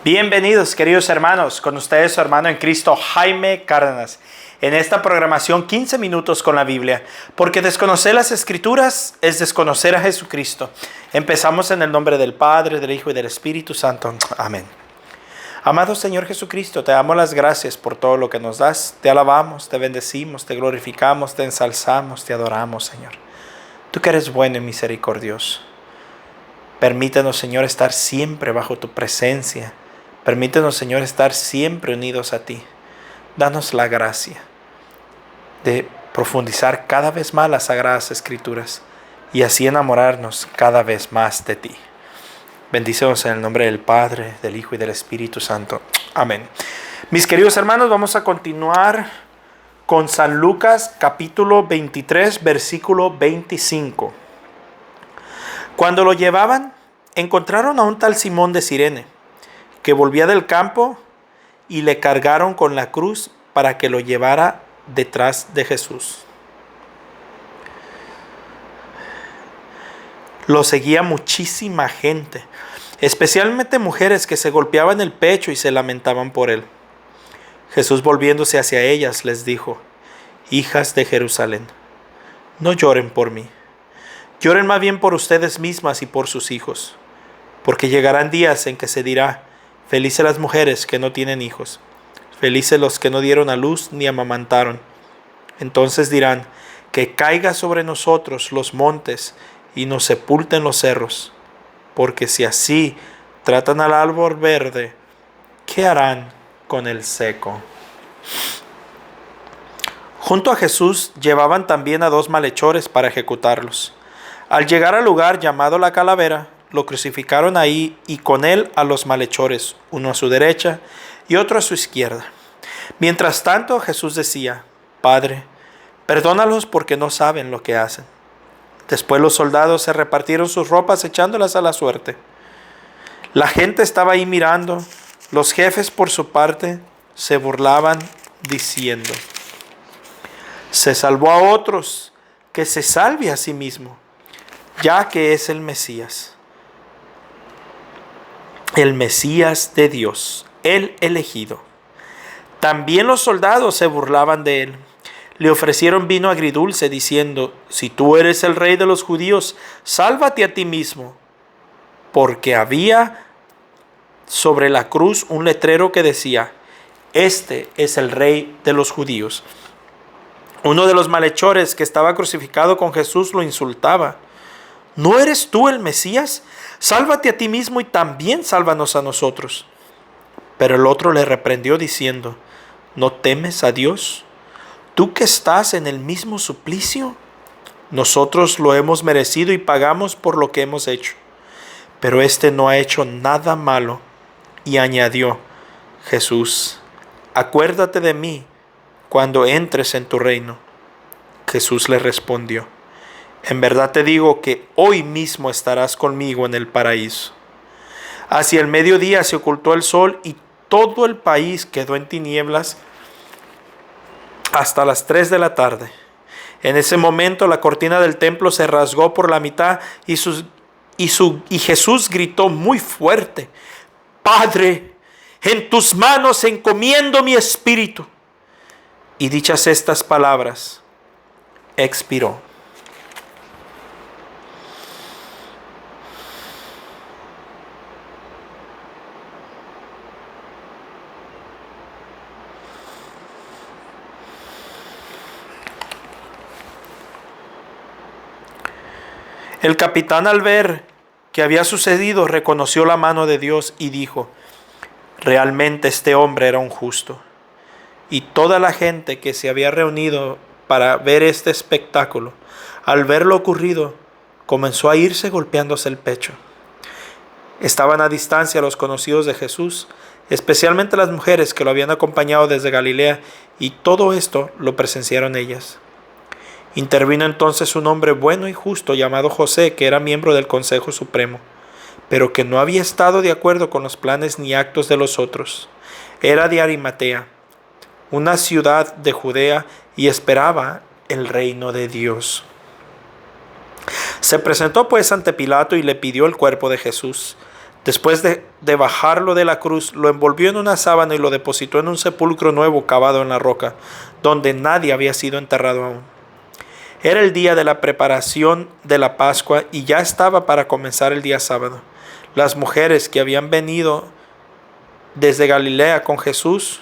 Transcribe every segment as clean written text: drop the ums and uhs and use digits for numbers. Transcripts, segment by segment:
Bienvenidos, queridos hermanos, con ustedes su hermano en Cristo, Jaime Cárdenas, en esta programación 15 minutos con la Biblia, porque desconocer las Escrituras es desconocer a Jesucristo. Empezamos en el nombre del Padre, del Hijo y del Espíritu Santo. Amén. Amado Señor Jesucristo, te damos las gracias por todo lo que nos das. Te alabamos, te bendecimos, te glorificamos, te ensalzamos, te adoramos, Señor. Tú que eres bueno y misericordioso. Permítanos, Señor, estar siempre bajo tu presencia. Permítanos, Señor, estar siempre unidos a ti. Danos la gracia de profundizar cada vez más las Sagradas Escrituras y así enamorarnos cada vez más de ti. Bendícenos en el nombre del Padre, del Hijo y del Espíritu Santo. Amén. Mis queridos hermanos, vamos a continuar con San Lucas capítulo 23, versículo 25. Cuando lo llevaban, encontraron a un tal Simón de Cirene, que volvía del campo, y le cargaron con la cruz para que lo llevara detrás de Jesús. Lo seguía muchísima gente, especialmente mujeres que se golpeaban el pecho y se lamentaban por él. Jesús, volviéndose hacia ellas, les dijo: Hijas de Jerusalén, no lloren por mí. Lloren más bien por ustedes mismas y por sus hijos, porque llegarán días en que se dirá: felices las mujeres que no tienen hijos, felices los que no dieron a luz ni amamantaron. Entonces dirán: que caiga sobre nosotros los montes y nos sepulten los cerros, porque si así tratan al árbol verde, ¿qué harán con el seco? Junto a Jesús llevaban también a 2 malhechores para ejecutarlos. Al llegar al lugar llamado la Calavera, lo crucificaron ahí y con él a los malhechores, uno a su derecha y otro a su izquierda. Mientras tanto Jesús decía: Padre, perdónalos porque no saben lo que hacen. Después los soldados se repartieron sus ropas echándolas a la suerte. La gente estaba ahí mirando. Los jefes por su parte se burlaban diciendo: se salvó a otros, que se salve a sí mismo, ya que es el Mesías de Dios, el elegido. También los soldados se burlaban de él. Le ofrecieron vino agridulce diciendo: si tú eres el rey de los judíos, sálvate a ti mismo. Porque había sobre la cruz un letrero que decía: este es el rey de los judíos. Uno de los malhechores que estaba crucificado con Jesús lo insultaba: ¿no eres tú el Mesías? Sálvate a ti mismo y también sálvanos a nosotros. Pero el otro le reprendió diciendo: ¿no temes a Dios, tú que estás en el mismo suplicio? Nosotros lo hemos merecido y pagamos por lo que hemos hecho. Pero éste no ha hecho nada malo. Y añadió Jesús: acuérdate de mí cuando entres en tu reino. Jesús le respondió: en verdad te digo que hoy mismo estarás conmigo en el paraíso. Hacia el mediodía se ocultó el sol y todo el país quedó en tinieblas hasta las 3 de la tarde. En ese momento la cortina del templo se rasgó por la mitad y Jesús gritó muy fuerte: Padre, en tus manos encomiendo mi espíritu. Y dichas estas palabras, expiró. El capitán, al ver que había sucedido, reconoció la mano de Dios y dijo: realmente este hombre era un justo. Y toda la gente que se había reunido para ver este espectáculo, al ver lo ocurrido, comenzó a irse golpeándose el pecho. Estaban a distancia los conocidos de Jesús, especialmente las mujeres que lo habían acompañado desde Galilea, y todo esto lo presenciaron ellas. Intervino entonces un hombre bueno y justo llamado José, que era miembro del Consejo Supremo, pero que no había estado de acuerdo con los planes ni actos de los otros. Era de Arimatea, una ciudad de Judea, y esperaba el reino de Dios. Se presentó pues ante Pilato y le pidió el cuerpo de Jesús. Después de bajarlo de la cruz, lo envolvió en una sábana y lo depositó en un sepulcro nuevo cavado en la roca, donde nadie había sido enterrado aún. Era el día de la preparación de la Pascua y ya estaba para comenzar el día sábado. Las mujeres que habían venido desde Galilea con Jesús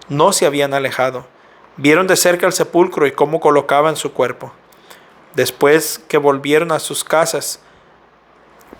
no se habían alejado. Vieron de cerca el sepulcro y cómo colocaban su cuerpo. Después que volvieron a sus casas,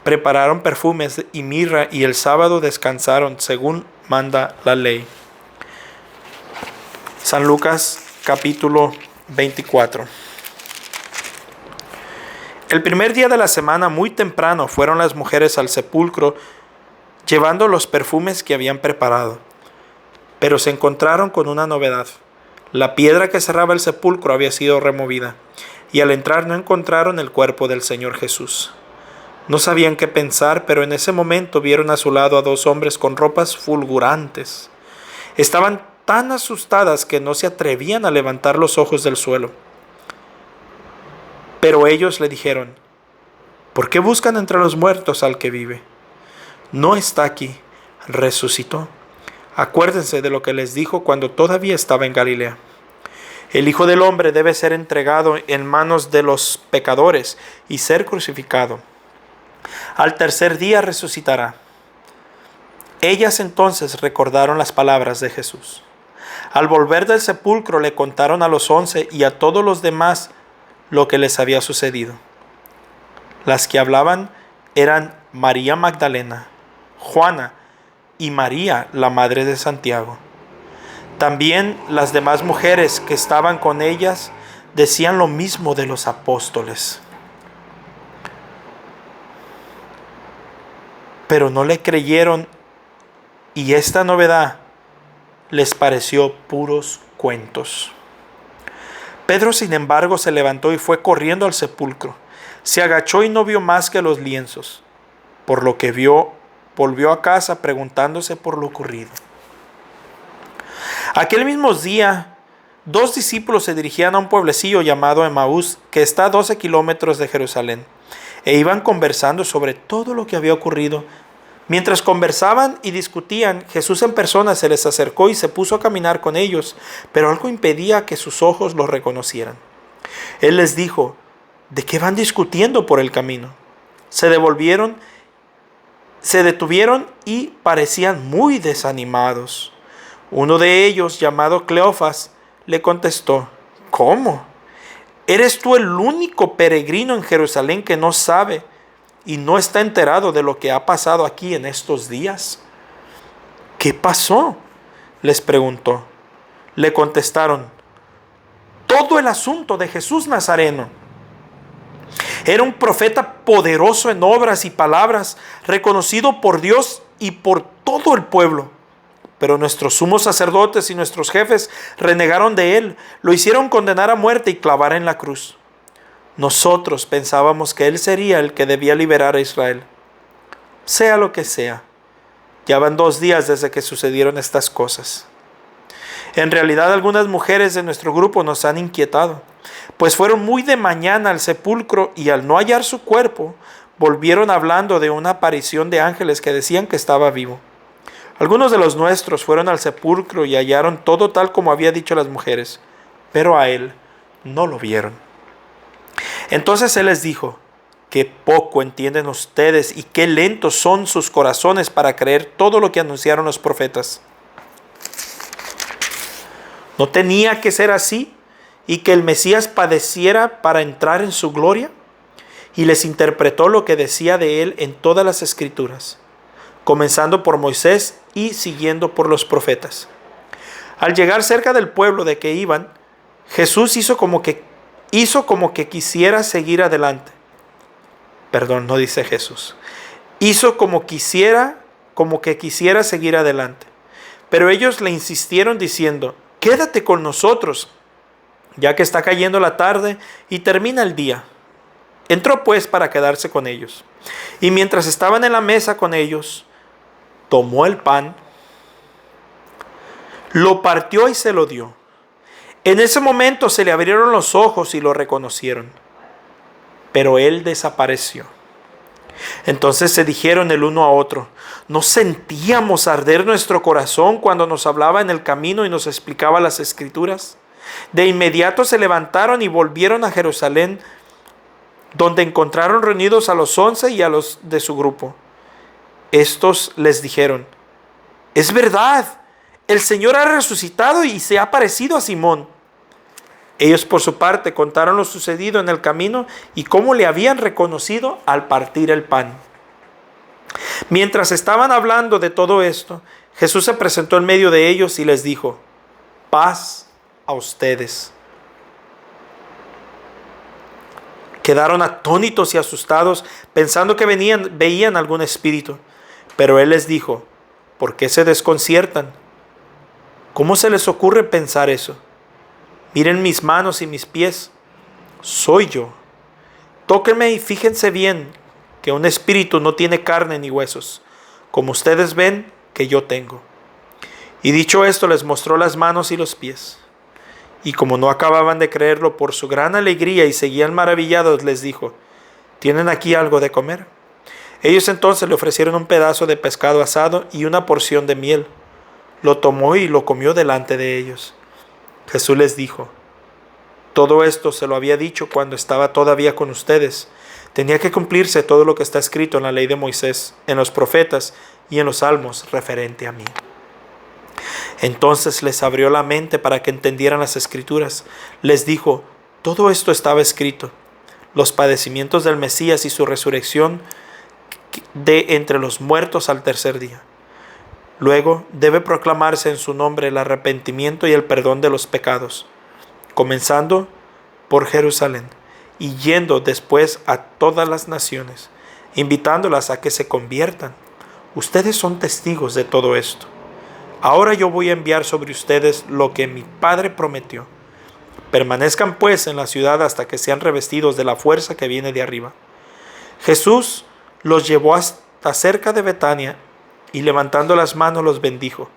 prepararon perfumes y mirra y el sábado descansaron según manda la ley. San Lucas capítulo 24. El primer día de la semana, muy temprano, fueron las mujeres al sepulcro llevando los perfumes que habían preparado. Pero se encontraron con una novedad. La piedra que cerraba el sepulcro había sido removida, y al entrar no encontraron el cuerpo del Señor Jesús. No sabían qué pensar, pero en ese momento vieron a su lado a dos hombres con ropas fulgurantes. Estaban tan asustadas que no se atrevían a levantar los ojos del suelo. Pero ellos le dijeron: ¿por qué buscan entre los muertos al que vive? No está aquí, resucitó. Acuérdense de lo que les dijo cuando todavía estaba en Galilea. El Hijo del Hombre debe ser entregado en manos de los pecadores y ser crucificado. Al tercer día resucitará. Ellas entonces recordaron las palabras de Jesús. Al volver del sepulcro le contaron a los 11 y a todos los demás lo que les había sucedido. Las que hablaban eran María Magdalena, Juana y María, la madre de Santiago. También las demás mujeres que estaban con ellas decían lo mismo de los apóstoles. Pero no le creyeron y esta novedad les pareció puros cuentos. Pedro, sin embargo, se levantó y fue corriendo al sepulcro. Se agachó y no vio más que los lienzos. Por lo que vio, volvió a casa preguntándose por lo ocurrido. Aquel mismo día, 2 discípulos se dirigían a un pueblecillo llamado Emaús, que está a 12 kilómetros de Jerusalén, e iban conversando sobre todo lo que había ocurrido. Mientras conversaban y discutían, Jesús en persona se les acercó y se puso a caminar con ellos, pero algo impedía que sus ojos lo reconocieran. Él les dijo: ¿de qué van discutiendo por el camino? Se detuvieron y parecían muy desanimados. Uno de ellos, llamado Cleofas, le contestó: ¿cómo? ¿Eres tú el único peregrino en Jerusalén que no sabe y no está enterado de lo que ha pasado aquí en estos días? ¿Qué pasó?, les preguntó. Le contestaron: todo el asunto de Jesús Nazareno. Era un profeta poderoso en obras y palabras, reconocido por Dios y por todo el pueblo. Pero nuestros sumos sacerdotes y nuestros jefes renegaron de él, lo hicieron condenar a muerte y clavar en la cruz. Nosotros pensábamos que él sería el que debía liberar a Israel. Sea lo que sea, ya van 2 días desde que sucedieron estas cosas. En realidad, algunas mujeres de nuestro grupo nos han inquietado, pues fueron muy de mañana al sepulcro y al no hallar su cuerpo, volvieron hablando de una aparición de ángeles que decían que estaba vivo. Algunos de los nuestros fueron al sepulcro y hallaron todo tal como había dicho las mujeres, pero a él no lo vieron. Entonces él les dijo: qué poco entienden ustedes y qué lentos son sus corazones para creer todo lo que anunciaron los profetas. ¿No tenía que ser así y que el Mesías padeciera para entrar en su gloria? Y les interpretó lo que decía de él en todas las Escrituras, comenzando por Moisés y siguiendo por los profetas. Al llegar cerca del pueblo de que iban, Jesús hizo como que quisiera seguir adelante. Perdón, no dice Jesús. Hizo como que quisiera seguir adelante. Pero ellos le insistieron diciendo: quédate con nosotros, ya que está cayendo la tarde y termina el día. Entró pues para quedarse con ellos. Y mientras estaban en la mesa con ellos, tomó el pan, lo partió y se lo dio. En ese momento se le abrieron los ojos y lo reconocieron, pero él desapareció. Entonces se dijeron el uno a otro: ¿no sentíamos arder nuestro corazón cuando nos hablaba en el camino y nos explicaba las Escrituras? De inmediato se levantaron y volvieron a Jerusalén, donde encontraron reunidos a los 11 y a los de su grupo. Estos les dijeron: es verdad, el Señor ha resucitado y se ha aparecido a Simón. Ellos por su parte contaron lo sucedido en el camino y cómo le habían reconocido al partir el pan. Mientras estaban hablando de todo esto, Jesús se presentó en medio de ellos y les dijo: paz a ustedes. Quedaron atónitos y asustados, pensando que veían algún espíritu. Pero él les dijo: ¿por qué se desconciertan? ¿Cómo se les ocurre pensar eso? Miren mis manos y mis pies. Soy yo. Tóquenme y fíjense bien que un espíritu no tiene carne ni huesos, como ustedes ven que yo tengo. Y dicho esto, les mostró las manos y los pies. Y como no acababan de creerlo por su gran alegría y seguían maravillados, les dijo: ¿tienen aquí algo de comer? Ellos entonces le ofrecieron un pedazo de pescado asado y una porción de miel. Lo tomó y lo comió delante de ellos. Jesús les dijo: todo esto se lo había dicho cuando estaba todavía con ustedes. Tenía que cumplirse todo lo que está escrito en la ley de Moisés, en los profetas y en los salmos referente a mí. Entonces les abrió la mente para que entendieran las Escrituras. Les dijo: todo esto estaba escrito, los padecimientos del Mesías y su resurrección de entre los muertos al tercer día. Luego debe proclamarse en su nombre el arrepentimiento y el perdón de los pecados, comenzando por Jerusalén y yendo después a todas las naciones, invitándolas a que se conviertan. Ustedes son testigos de todo esto. Ahora yo voy a enviar sobre ustedes lo que mi Padre prometió. Permanezcan pues en la ciudad hasta que sean revestidos de la fuerza que viene de arriba. Jesús los llevó hasta cerca de Betania y levantando las manos los bendijo.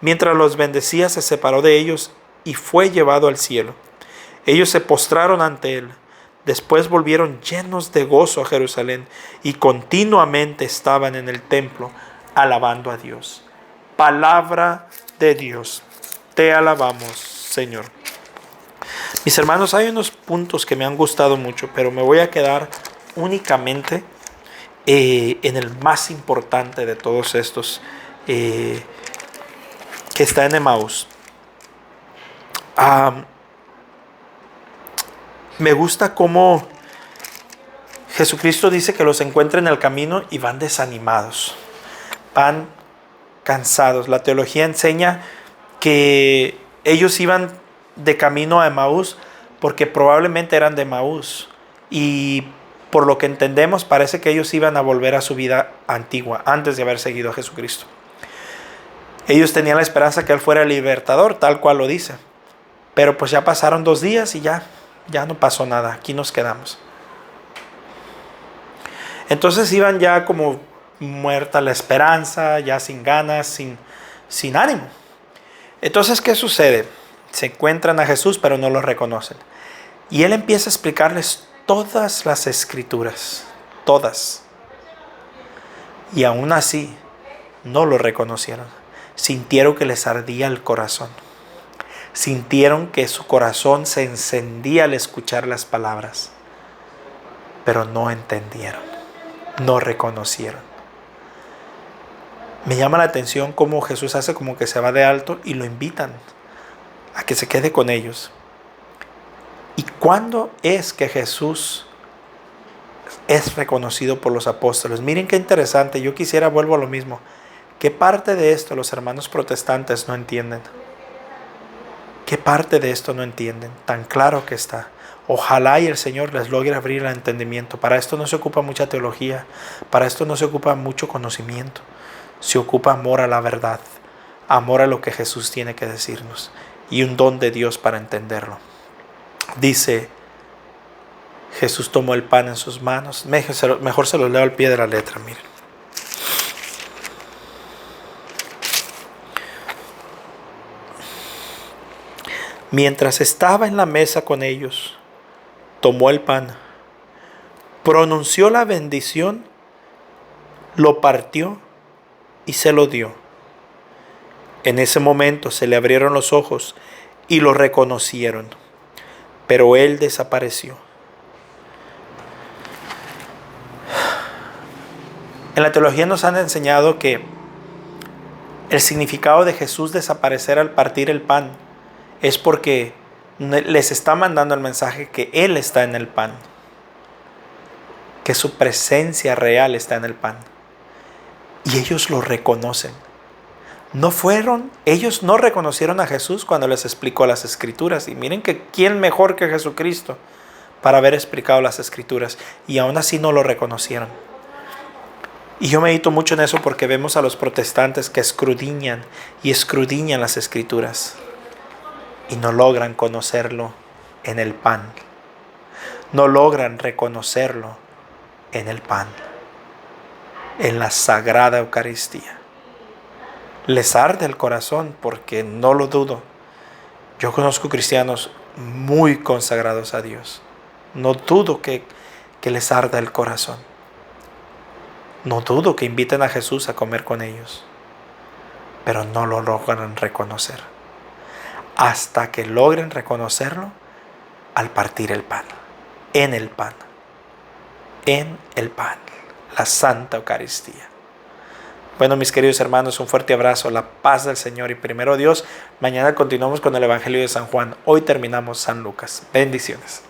Mientras los bendecía, se separó de ellos y fue llevado al cielo. Ellos se postraron ante él. Después volvieron llenos de gozo a Jerusalén y continuamente estaban en el templo alabando a Dios. Palabra de Dios. Te alabamos, Señor. Mis hermanos, hay unos puntos que me han gustado mucho, pero me voy a quedar únicamente en el más importante de todos estos, que está en Emaús. Me gusta cómo Jesucristo dice que los encuentra en el camino y van desanimados, van cansados. La teología enseña que ellos iban de camino a Emaús porque probablemente eran de Emaús, y por lo que entendemos parece que ellos iban a volver a su vida antigua antes de haber seguido a Jesucristo. Ellos tenían la esperanza que Él fuera el libertador, tal cual lo dice, pero pues ya pasaron 2 días y ya no pasó nada, aquí nos quedamos. Entonces iban ya como muerta la esperanza, ya sin ganas, sin ánimo. Entonces, ¿qué sucede? Se encuentran a Jesús, pero no lo reconocen. Y Él empieza a explicarles todas las Escrituras, todas. Y aún así, no lo reconocieron. Sintieron que les ardía el corazón. Sintieron que su corazón se encendía al escuchar las palabras. Pero no entendieron, no reconocieron. Me llama la atención cómo Jesús hace como que se va de alto y lo invitan a que se quede con ellos. ¿Y cuándo es que Jesús es reconocido por los apóstoles? Miren qué interesante. Yo vuelvo a lo mismo. ¿Qué parte de esto los hermanos protestantes no entienden? ¿Qué parte de esto no entienden? Tan claro que está. Ojalá y el Señor les logre abrir el entendimiento. Para esto no se ocupa mucha teología. Para esto no se ocupa mucho conocimiento. Se ocupa amor a la verdad. Amor a lo que Jesús tiene que decirnos. Y un don de Dios para entenderlo. Dice, Jesús tomó el pan en sus manos. Mejor se lo leo al pie de la letra, miren. Mientras estaba en la mesa con ellos, tomó el pan, pronunció la bendición lo partió y se lo dio. En ese momento se le abrieron los ojos y lo reconocieron, pero él desapareció. En la teología nos han enseñado que el significado de Jesús desaparecer al partir el pan es porque les está mandando el mensaje que Él está en el pan, que su presencia real está en el pan. Y ellos lo reconocen. Ellos no reconocieron a Jesús cuando les explicó las Escrituras. Y miren que quién mejor que Jesucristo para haber explicado las Escrituras. Y aún así no lo reconocieron. Y yo medito mucho en eso porque vemos a los protestantes que escudriñan las Escrituras y no logran conocerlo en el pan. No logran reconocerlo en el pan, en la Sagrada Eucaristía. Les arde el corazón porque no lo dudo. Yo conozco cristianos muy consagrados a Dios. No dudo que les arda el corazón. No dudo que inviten a Jesús a comer con ellos, pero no lo logran reconocer. Hasta que logren reconocerlo al partir el pan, en el pan, la Santa Eucaristía. Bueno, mis queridos hermanos, un fuerte abrazo, la paz del Señor y primero Dios. Mañana continuamos con el Evangelio de San Juan. Hoy terminamos San Lucas. Bendiciones.